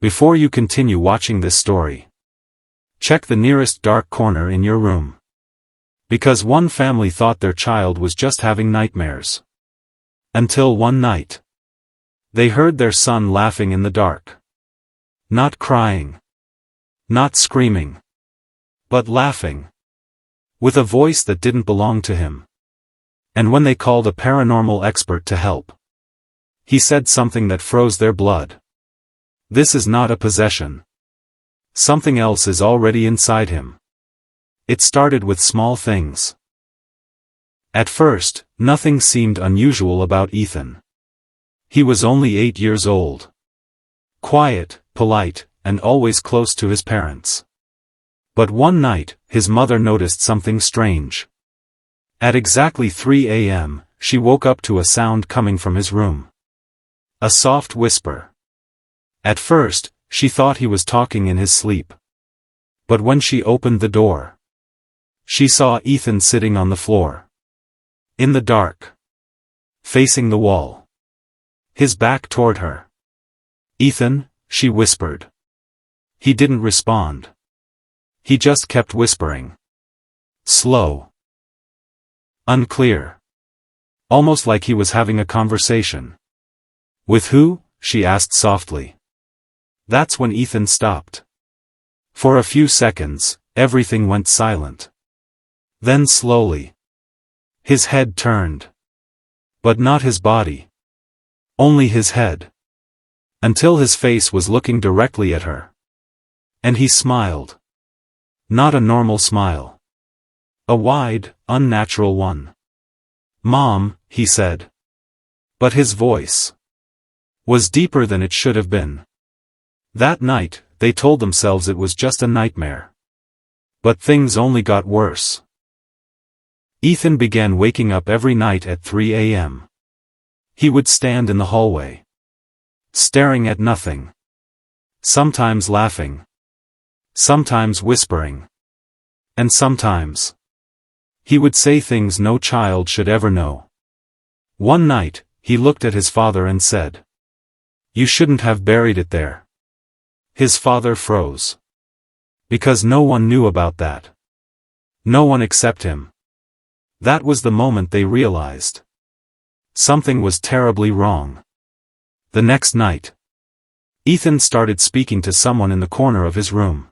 Before you continue watching this story, check the nearest dark corner in your room. Because one family thought their child was just having nightmares. Until one night, they heard their son laughing in the dark. Not crying. Not screaming. But laughing. With a voice that didn't belong to him. And when they called a paranormal expert to help, he said something that froze their blood. This is not a possession. Something else is already inside him. It started with small things. At first, nothing seemed unusual about Ethan. He was only 8 years old. Quiet, polite, and always close to his parents. But one night, his mother noticed something strange. At exactly 3 a.m., she woke up to a sound coming from his room. A soft whisper. At first, she thought he was talking in his sleep. But when she opened the door, she saw Ethan sitting on the floor. In the dark. Facing the wall. His back toward her. "Ethan," she whispered. He didn't respond. He just kept whispering. Slow. Unclear. Almost like he was having a conversation. "With who?" she asked softly. That's when Ethan stopped. For a few seconds, everything went silent. Then slowly, his head turned. But not his body. Only his head. Until his face was looking directly at her. And he smiled. Not a normal smile. A wide, unnatural one. "Mom," he said. But his voice was deeper than it should have been. That night, they told themselves it was just a nightmare. But things only got worse. Ethan began waking up every night at 3 a.m. He would stand in the hallway, staring at nothing. Sometimes laughing. Sometimes whispering. And sometimes, he would say things no child should ever know. One night, he looked at his father and said, "You shouldn't have buried it there." His father froze. Because no one knew about that. No one except him. That was the moment they realized. Something was terribly wrong. The next night, Ethan started speaking to someone in the corner of his room.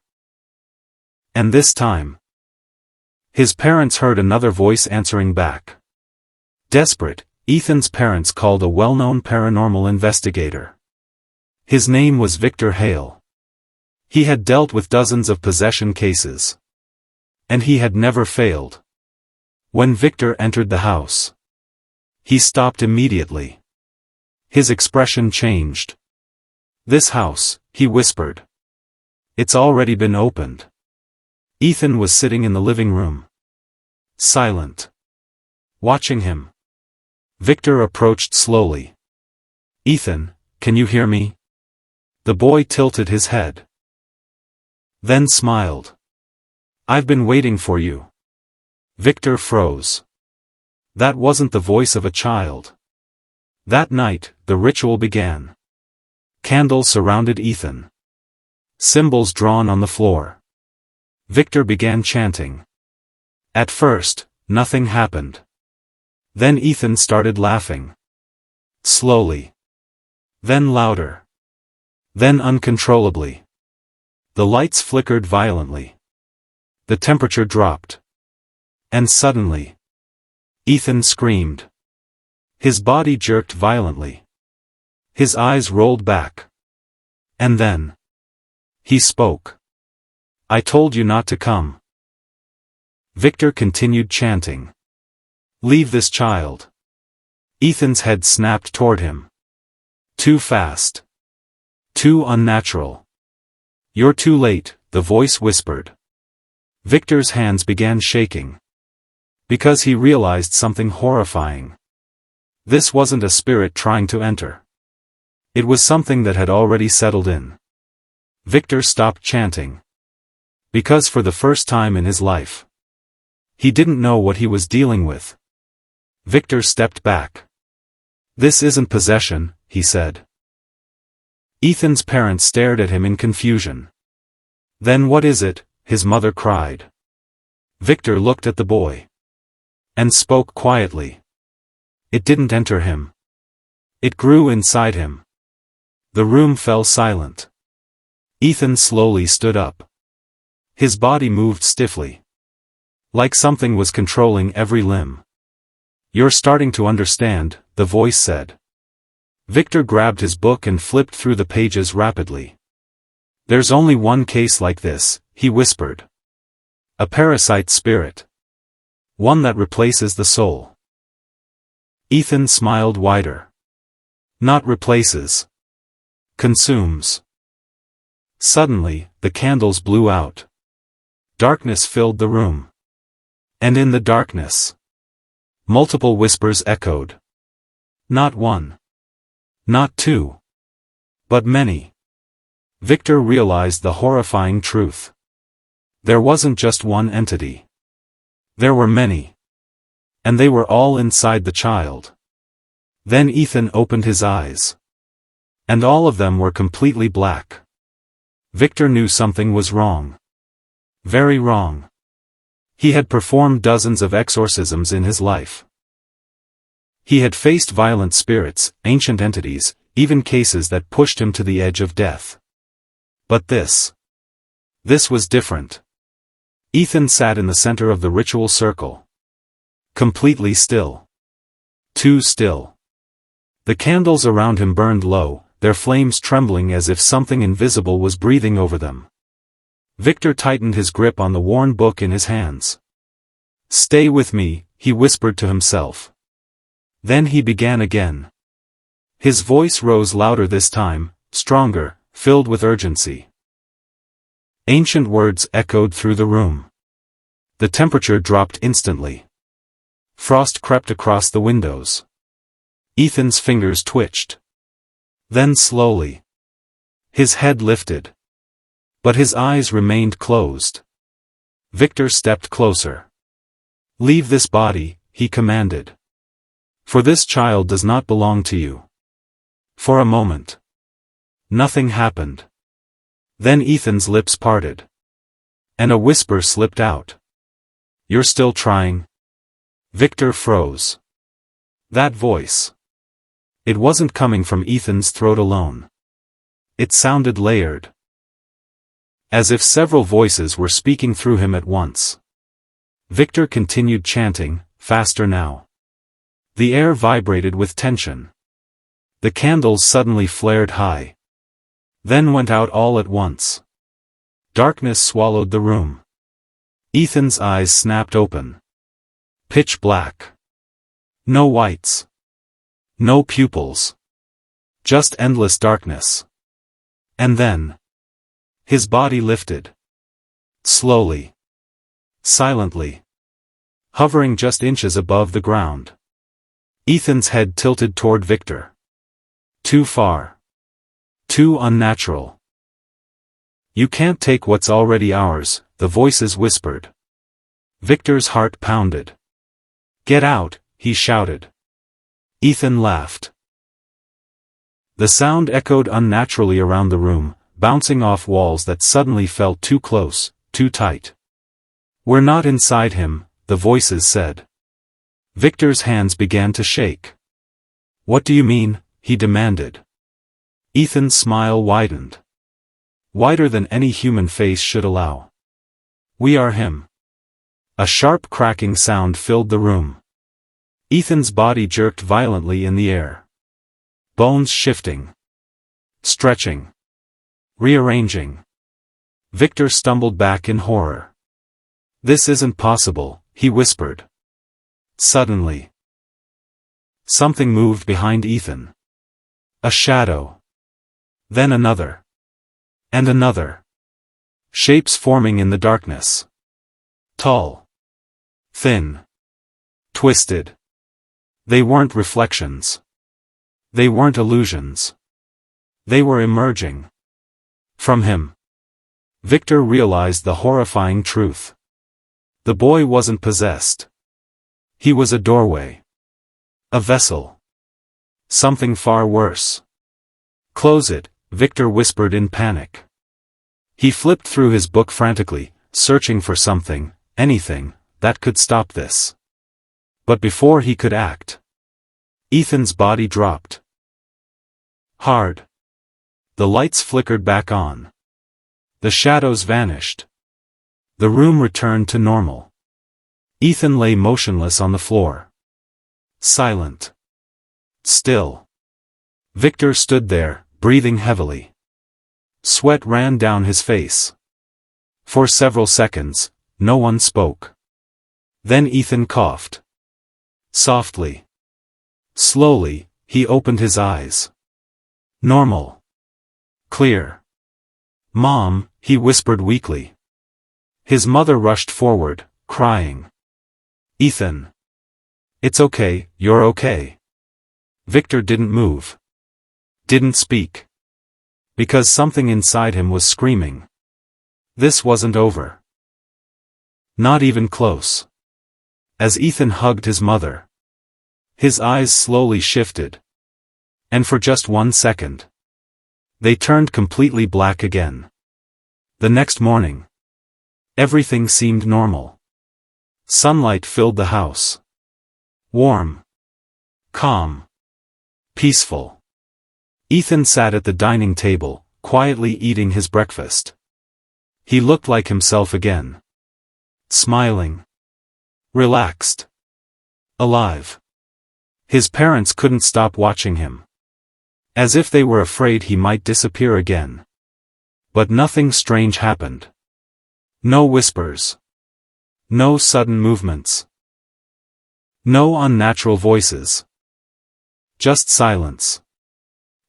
And this time, his parents heard another voice answering back. Desperate, Ethan's parents called a well-known paranormal investigator. His name was Victor Hale. He had dealt with dozens of possession cases. And he had never failed. When Victor entered the house, he stopped immediately. His expression changed. "This house," he whispered. "It's already been opened." Ethan was sitting in the living room. Silent. Watching him. Victor approached slowly. "Ethan, can you hear me?" The boy tilted his head. Then smiled. "I've been waiting for you." Victor froze. That wasn't the voice of a child. That night, the ritual began. Candles surrounded Ethan. Symbols drawn on the floor. Victor began chanting. At first, nothing happened. Then Ethan started laughing. Slowly. Then louder. Then uncontrollably. The lights flickered violently. The temperature dropped. And suddenly, Ethan screamed. His body jerked violently. His eyes rolled back. And then, he spoke. "I told you not to come." Victor continued chanting. "Leave this child." Ethan's head snapped toward him. Too fast. Too unnatural. "You're too late," the voice whispered. Victor's hands began shaking. Because he realized something horrifying. This wasn't a spirit trying to enter. It was something that had already settled in. Victor stopped chanting. Because for the first time in his life, he didn't know what he was dealing with. Victor stepped back. "This isn't possession," he said. Ethan's parents stared at him in confusion. "Then what is it?" his mother cried. Victor looked at the boy and spoke quietly. It didn't enter him. It grew inside him. The room fell silent. Ethan slowly stood up. His body moved stiffly, like something was controlling every limb. "You're starting to understand," the voice said. Victor grabbed his book and flipped through the pages rapidly. "There's only one case like this," he whispered. "A parasite spirit. One that replaces the soul." Ethan smiled wider. "Not replaces. Consumes." Suddenly, the candles blew out. Darkness filled the room. And in the darkness, multiple whispers echoed. Not one. Not two. But many. Victor realized the horrifying truth. There wasn't just one entity. There were many. And they were all inside the child. Then Ethan opened his eyes. And all of them were completely black. Victor knew something was wrong. Very wrong. He had performed dozens of exorcisms in his life. He had faced violent spirits, ancient entities, even cases that pushed him to the edge of death. But this was different. Ethan sat in the center of the ritual circle. Completely still. Too still. The candles around him burned low, their flames trembling as if something invisible was breathing over them. Victor tightened his grip on the worn book in his hands. "Stay with me," he whispered to himself. Then he began again. His voice rose louder this time, stronger, filled with urgency. Ancient words echoed through the room. The temperature dropped instantly. Frost crept across the windows. Ethan's fingers twitched. Then slowly, his head lifted. But his eyes remained closed. Victor stepped closer. "Leave this body," he commanded. "For this child does not belong to you." For a moment, nothing happened. Then Ethan's lips parted. And a whisper slipped out. "You're still trying?" Victor froze. That voice. It wasn't coming from Ethan's throat alone. It sounded layered. As if several voices were speaking through him at once. Victor continued chanting, faster now. The air vibrated with tension. The candles suddenly flared high. Then went out all at once. Darkness swallowed the room. Ethan's eyes snapped open. Pitch black. No whites. No pupils. Just endless darkness. And then, his body lifted. Slowly. Silently. Hovering just inches above the ground. Ethan's head tilted toward Victor. Too far. Too unnatural. "You can't take what's already ours," the voices whispered. Victor's heart pounded. "Get out," he shouted. Ethan laughed. The sound echoed unnaturally around the room, bouncing off walls that suddenly felt too close, too tight. "We're not inside him," the voices said. Victor's hands began to shake. "What do you mean?" he demanded. Ethan's smile widened. Wider than any human face should allow. "We are him." A sharp cracking sound filled the room. Ethan's body jerked violently in the air. Bones shifting. Stretching. Rearranging. Victor stumbled back in horror. "This isn't possible," he whispered. Suddenly, something moved behind Ethan. A shadow. Then another. And another. Shapes forming in the darkness. Tall. Thin. Twisted. They weren't reflections. They weren't illusions. They were emerging. From him. Victor realized the horrifying truth. The boy wasn't possessed. He was a doorway. A vessel. Something far worse. "Close it," Victor whispered in panic. He flipped through his book frantically, searching for something, anything, that could stop this. But before he could act, Ethan's body dropped. Hard. The lights flickered back on. The shadows vanished. The room returned to normal. Ethan lay motionless on the floor. Silent. Still. Victor stood there, breathing heavily. Sweat ran down his face. For several seconds, no one spoke. Then Ethan coughed. Softly. Slowly, he opened his eyes. Normal. Clear. Mom, he whispered weakly. His mother rushed forward, crying. Ethan. It's okay, you're okay. Victor didn't move. Didn't speak. Because something inside him was screaming. This wasn't over. Not even close. As Ethan hugged his mother, his eyes slowly shifted. And for just 1 second, they turned completely black again. The next morning, everything seemed normal. Sunlight filled the house. Warm. Calm. Peaceful. Ethan sat at the dining table, quietly eating his breakfast. He looked like himself again. Smiling. Relaxed. Alive. His parents couldn't stop watching him. As if they were afraid he might disappear again. But nothing strange happened. No whispers. No sudden movements. No unnatural voices. Just silence.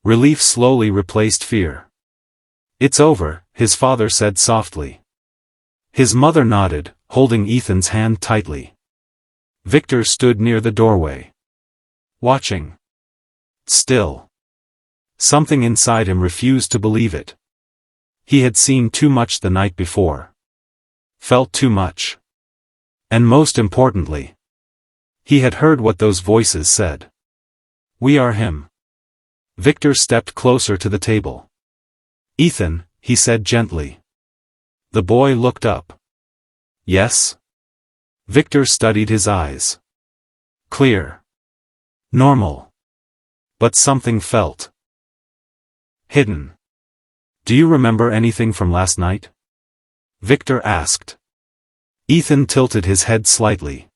Relief slowly replaced fear. It's over, his father said softly. His mother nodded, holding Ethan's hand tightly. Victor stood near the doorway. Watching. Still. Something inside him refused to believe it. He had seen too much the night before. Felt too much. And most importantly, he had heard what those voices said. We are him. Victor stepped closer to the table. Ethan, he said gently. The boy looked up. Yes? Victor studied his eyes. Clear. Normal. But something felt hidden. Do you remember anything from last night? Victor asked. Ethan tilted his head slightly.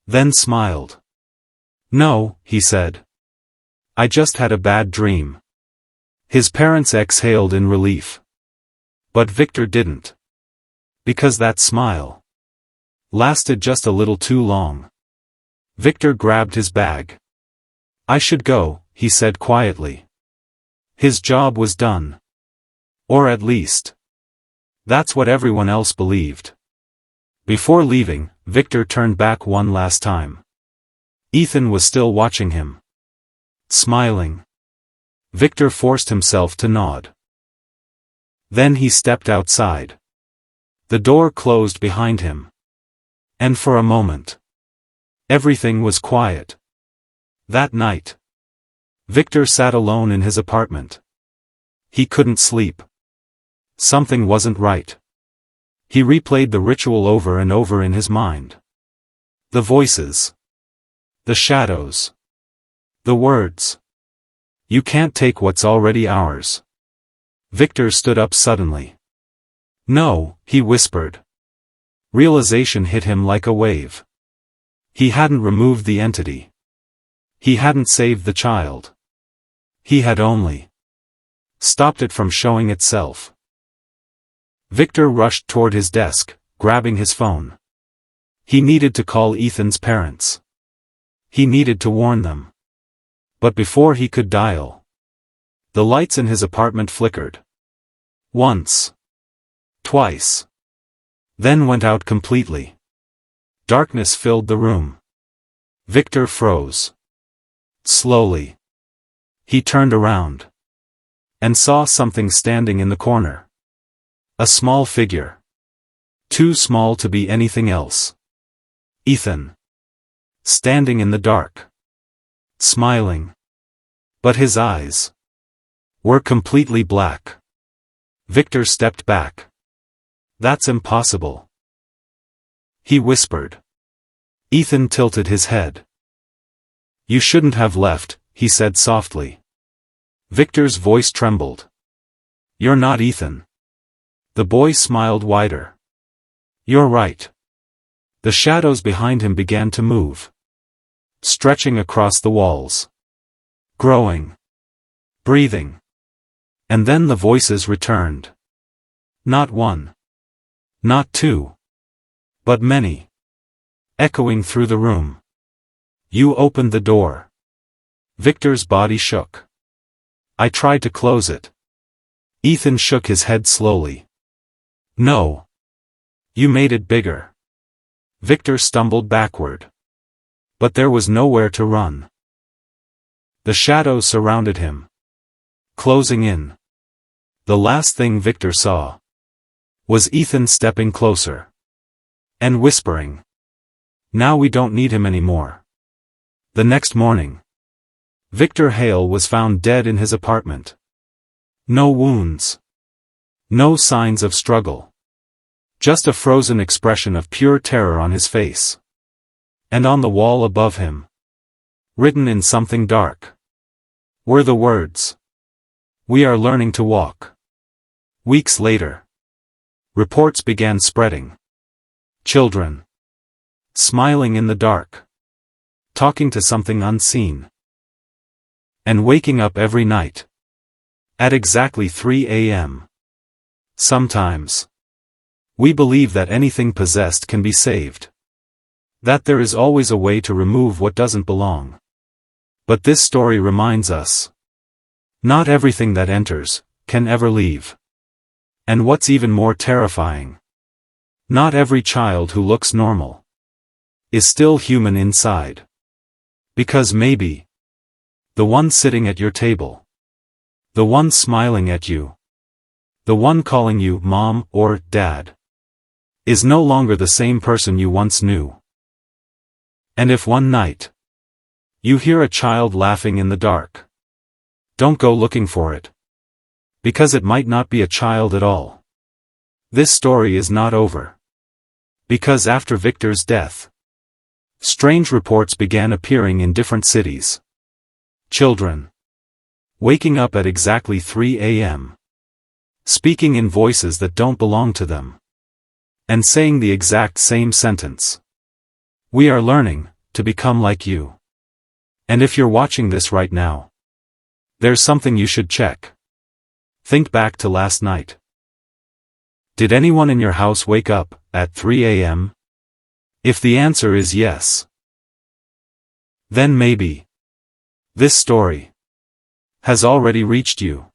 Then smiled. No, he said. I just had a bad dream. His parents exhaled in relief. But Victor didn't. Because that smile lasted just a little too long. Victor grabbed his bag. I should go, he said quietly. His job was done. Or at least, that's what everyone else believed. Before leaving, Victor turned back one last time. Ethan was still watching him. Smiling. Victor forced himself to nod. Then he stepped outside. The door closed behind him. And for a moment, everything was quiet. That night, Victor sat alone in his apartment. He couldn't sleep. Something wasn't right. He replayed the ritual over and over in his mind. The voices. The shadows. The words. You can't take what's already ours. Victor stood up suddenly. No, he whispered. Realization hit him like a wave. He hadn't removed the entity. He hadn't saved the child. He had only stopped it from showing itself. Victor rushed toward his desk, grabbing his phone. He needed to call Ethan's parents. He needed to warn them. But before he could dial, the lights in his apartment flickered. Once. Twice. Then went out completely. Darkness filled the room. Victor froze. Slowly. He turned around. And saw something standing in the corner. A small figure. Too small to be anything else. Ethan. Standing in the dark. Smiling. But his eyes were completely black. Victor stepped back. That's impossible, he whispered. Ethan tilted his head. You shouldn't have left, he said softly. Victor's voice trembled. You're not Ethan. The boy smiled wider. You're right. The shadows behind him began to move, stretching across the walls, growing, breathing. And then the voices returned. Not one, not two, but many, echoing through the room. You opened the door. Victor's body shook. I tried to close it. Ethan shook his head slowly. No. You made it bigger. Victor stumbled backward. But there was nowhere to run. The shadows surrounded him, closing in. The last thing Victor saw was Ethan stepping closer and whispering, Now we don't need him anymore. The next morning, Victor Hale was found dead in his apartment. No wounds. No signs of struggle. Just a frozen expression of pure terror on his face. And on the wall above him, written in something dark, were the words, We are learning to walk. Weeks later, reports began spreading. Children, smiling in the dark, talking to something unseen, and waking up every night at exactly 3 a.m. Sometimes, we believe that anything possessed can be saved. That there is always a way to remove what doesn't belong. But this story reminds us, not everything that enters can ever leave. And what's even more terrifying, not every child who looks normal is still human inside. Because maybe the one sitting at your table, the one smiling at you, the one calling you mom or dad, is no longer the same person you once knew. And if one night you hear a child laughing in the dark, don't go looking for it. Because it might not be a child at all. This story is not over. Because after Victor's death, strange reports began appearing in different cities. Children waking up at exactly 3 a.m. speaking in voices that don't belong to them. And saying the exact same sentence. We are learning to become like you. And if you're watching this right now, there's something you should check. Think back to last night. Did anyone in your house wake up at 3 a.m.? If the answer is yes, then maybe this story has already reached you.